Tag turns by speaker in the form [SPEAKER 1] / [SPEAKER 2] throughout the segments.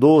[SPEAKER 1] 2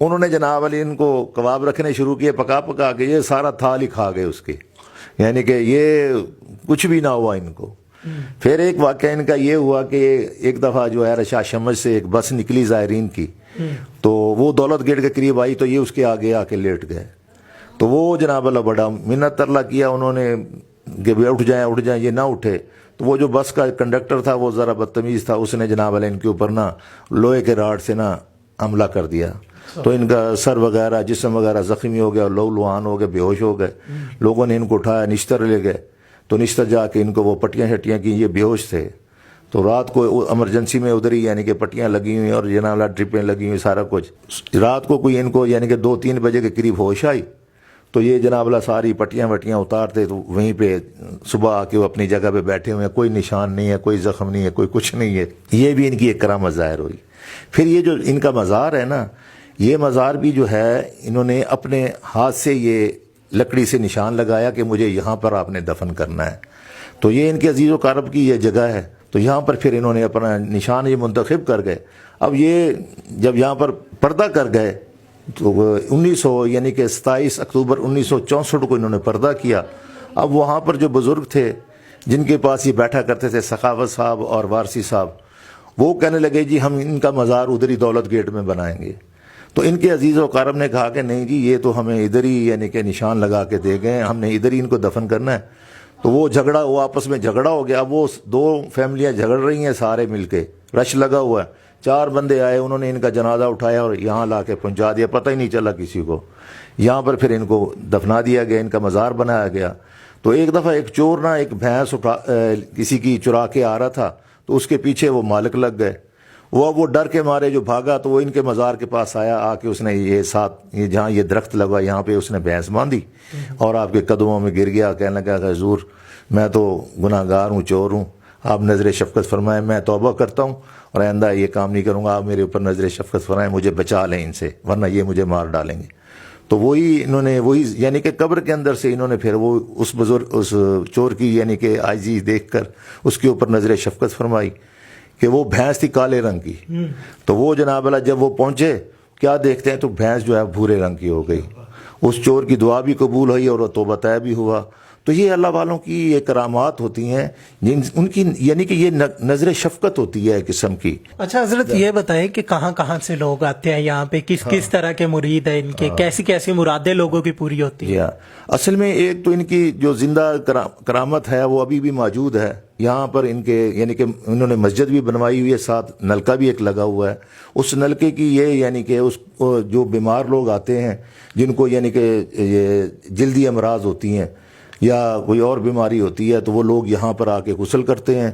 [SPEAKER 1] انہوں نے جناب علی ان کو کباب رکھنے شروع کیے پکا پکا کے، یہ سارا تھال ہی کھا گئے اس کے، یعنی کہ یہ کچھ بھی نہ ہوا ان کو۔ پھر ایک واقعہ ان کا یہ ہوا کہ ایک دفعہ جو ہے رشا شمج سے ایک بس نکلی زائرین کی، تو وہ دولت گیٹ کے قریب آئی تو یہ اس کے آگے آ کے لیٹ گئے، تو وہ جناب اللہ بڑا منت ترلا کیا انہوں نے کہ اٹھ جائیں، یہ نہ اٹھے، تو وہ جو بس کا کنڈکٹر تھا وہ ذرا بدتمیز تھا، اس نے جناب اللہ ان کے اوپر نا لوہے کے راڈ سے نا حملہ کر دیا، تو ان کا سر وغیرہ جسم وغیرہ زخمی ہو گیا، لو لوہان ہو گئے، بے ہوش ہو گئے۔ لوگوں نے ان کو اٹھایا، نشتر لے گئے، تو نشتر جا کے ان کو وہ پٹیاں شٹیاں کی، یہ بے ہوش تھے، تو رات کو ایمرجنسی میں ادھر ہی یعنی کہ پٹیاں لگی ہوئی اور جناب ڈرپیں لگی ہوئی سارا کچھ۔ رات کو کوئی ان کو یعنی کہ 2-3 بجے کے قریب ہوش آئی، تو یہ جناب اللہ ساری پٹیاں وٹیاں اتارتے، تو وہیں پہ صبح آ کے وہ اپنی جگہ پہ بیٹھے ہوئے ہیں، کوئی نشان نہیں ہے، کوئی زخم نہیں ہے، کوئی کچھ نہیں ہے۔ یہ بھی ان کی ایک کرامت ظاہر ہوئی۔ پھر یہ جو ان کا مزار ہے نا، یہ مزار بھی جو ہے انہوں نے اپنے ہاتھ سے یہ لکڑی سے نشان لگایا کہ مجھے یہاں پر آپ نے دفن کرنا ہے، تو یہ ان کے عزیز و اقارب کی یہ جگہ ہے، تو یہاں پر پھر انہوں نے اپنا نشان یہ منتخب کر گئے۔ اب یہ جب یہاں پر پردہ کر گئے تو 27 اکتوبر 1964 کو انہوں نے پردہ کیا۔ اب وہاں پر جو بزرگ تھے جن کے پاس یہ بیٹھا کرتے تھے، سخاوت صاحب اور وارسی صاحب، وہ کہنے لگے جی ہم ان کا مزار ادھر ہی دولت گیٹ میں بنائیں گے، تو ان کے عزیز و اقارب نے کہا کہ نہیں جی یہ تو ہمیں ادھر ہی یعنی کہ نشان لگا کے دے گئے، ہم نے ادھر ہی ان کو دفن کرنا ہے۔ تو وہ آپس میں جھگڑا ہو گیا، اب وہ 2 فیملیاں جھگڑ رہی ہیں سارے مل کے، رش لگا ہوا ہے۔ 4 بندے آئے، انہوں نے ان کا جنازہ اٹھایا اور یہاں لا کے پہنچا دیا، پتہ ہی نہیں چلا کسی کو۔ یہاں پر پھر ان کو دفنا دیا گیا، ان کا مزار بنایا گیا۔ تو ایک دفعہ ایک چور نا ایک بھینس کسی کی چرا کے آ رہا تھا، تو اس کے پیچھے وہ مالک لگ گئے، وہ ڈر کے مارے جو بھاگا، تو وہ ان کے مزار کے پاس آیا، آ کے اس نے یہ جہاں یہ درخت لگا یہاں پہ اس نے بھینس باندھی اور آپ کے قدموں میں گر گیا، کہنے لگا کہ حضور میں تو گناہ گار ہوں، چور ہوں، آپ نظر شفقت فرمائیں، میں توبہ کرتا ہوں اور آئندہ یہ کام نہیں کروں گا، آپ میرے اوپر نظر شفقت فرمائیں، مجھے بچا لیں ان سے ورنہ یہ مجھے مار ڈالیں گے۔ تو انہوں نے یعنی کہ قبر کے اندر سے انہوں نے پھر وہ اس چور کی یعنی کہ عاجزی دیکھ کر اس کے اوپر نظر شفقت فرمائی کہ وہ بھینس تھی کالے رنگ کی، تو وہ جناب اللہ جب وہ پہنچے کیا دیکھتے ہیں تو بھینس جو ہے بھورے رنگ کی ہو گئی۔ اس چور کی دعا بھی قبول ہوئی اور وہ توبہ طیب بھی ہوا۔ تو یہ اللہ والوں کی یہ کرامات ہوتی ہیں، ان کی یعنی کہ یہ نظر شفقت ہوتی ہے ایک قسم کی۔
[SPEAKER 2] اچھا حضرت یہ بتائیں کہ کہاں سے لوگ آتے ہیں یہاں پہ، کس طرح کے مرید ہیں ان کے، کیسی مرادیں لوگوں کی پوری ہوتی ہیں؟
[SPEAKER 1] اصل میں ایک تو ان کی جو زندہ کرامت ہے وہ ابھی بھی موجود ہے یہاں پر، ان کے یعنی کہ انہوں نے مسجد بھی بنوائی ہوئی ہے، ساتھ نلکا بھی ایک لگا ہوا ہے۔ اس نلکے کی یہ یعنی کہ اس جو بیمار لوگ آتے ہیں جن کو یعنی کہ یہ جلدی امراض ہوتی ہیں یا کوئی اور بیماری ہوتی ہے تو وہ لوگ یہاں پر آ کے غسل کرتے ہیں۔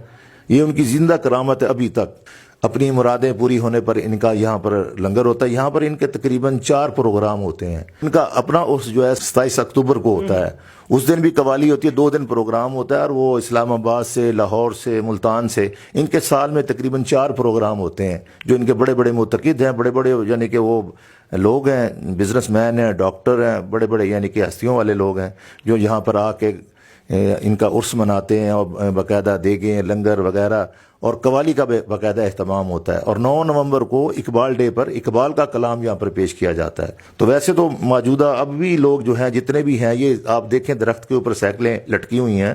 [SPEAKER 1] یہ ان کی زندہ کرامت ہے ابھی تک۔ اپنی مرادیں پوری ہونے پر ان کا یہاں پر لنگر ہوتا ہے، یہاں پر ان کے تقریباً 4 پروگرام ہوتے ہیں۔ ان کا اپنا اس جو ہے 27 اکتوبر کو ہوتا ہے، اس دن بھی قوالی ہوتی ہے، 2 دن پروگرام ہوتا ہے، اور وہ اسلام آباد سے، لاہور سے، ملتان سے، ان کے سال میں تقریباً 4 پروگرام ہوتے ہیں جو ان کے بڑے بڑے معتقد ہیں، بڑے بڑے یعنی کہ وہ لوگ ہیں، بزنس مین ہیں، ڈاکٹر ہیں، بڑے بڑے یعنی کہ ہستیوں والے لوگ ہیں جو یہاں پر آ کے ان کا عرس مناتے ہیں اور باقاعدہ دیگیں لنگر وغیرہ اور قوالی کا باقاعدہ اہتمام ہوتا ہے۔ اور 9 نومبر کو اقبال ڈے پر اقبال کا کلام یہاں پر پیش کیا جاتا ہے۔ تو ویسے تو موجودہ اب بھی لوگ جو ہیں جتنے بھی ہیں، یہ آپ دیکھیں درخت کے اوپر سائیکلیں لٹکی ہوئی ہیں،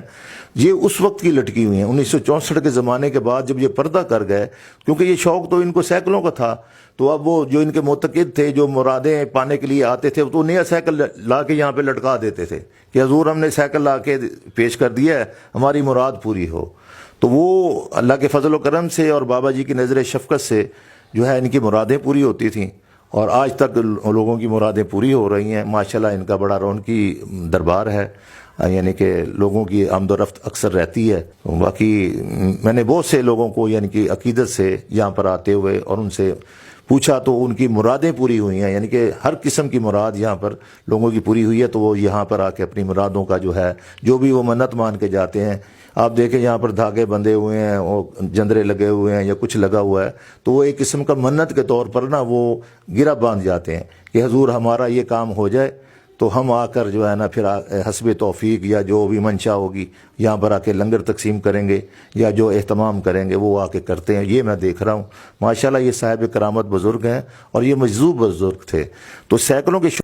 [SPEAKER 1] یہ اس وقت کی لٹکی ہوئی ہیں 1964 کے زمانے کے بعد جب یہ پردہ کر گئے، کیونکہ یہ شوق تو ان کو سائیکلوں کا تھا، تو اب وہ جو ان کے معتقد تھے جو مرادیں پانے کے لیے آتے تھے تو نیا سائیکل لا کے یہاں پہ لٹکا دیتے تھے کہ حضور ہم نے سائیکل لا کے پیش کر دیا ہے، ہماری مراد پوری ہو۔ تو وہ اللہ کے فضل و کرم سے اور بابا جی کی نظر شفقت سے جو ہے ان کی مرادیں پوری ہوتی تھیں، اور آج تک لوگوں کی مرادیں پوری ہو رہی ہیں۔ ماشاءاللہ ان کا بڑا رونقی دربار ہے، یعنی کہ لوگوں کی آمد و رفت اکثر رہتی ہے۔ باقی میں نے بہت سے لوگوں کو یعنی کہ عقیدت سے یہاں پر آتے ہوئے اور ان سے پوچھا تو ان کی مرادیں پوری ہوئی ہیں، یعنی کہ ہر قسم کی مراد یہاں پر لوگوں کی پوری ہوئی ہے، تو وہ یہاں پر آ کے اپنی مرادوں کا جو ہے جو بھی وہ منت مان کے جاتے ہیں، آپ دیکھیں یہاں پر دھاگے بندھے ہوئے ہیں، وہ جندرے لگے ہوئے ہیں یا کچھ لگا ہوا ہے، تو وہ ایک قسم کا منت کے طور پر نا وہ گرہ باندھ جاتے ہیں کہ حضور ہمارا یہ کام ہو جائے تو ہم آ کر جو ہے نا پھر حسب توفیق یا جو بھی منشا ہوگی یہاں پر آ کے لنگر تقسیم کریں گے یا جو اہتمام کریں گے وہ آ کے کرتے ہیں. یہ میں دیکھ رہا ہوں ماشاءاللہ یہ صاحب کرامت بزرگ ہیں اور یہ مجذوب بزرگ تھے. تو سینکڑوں کے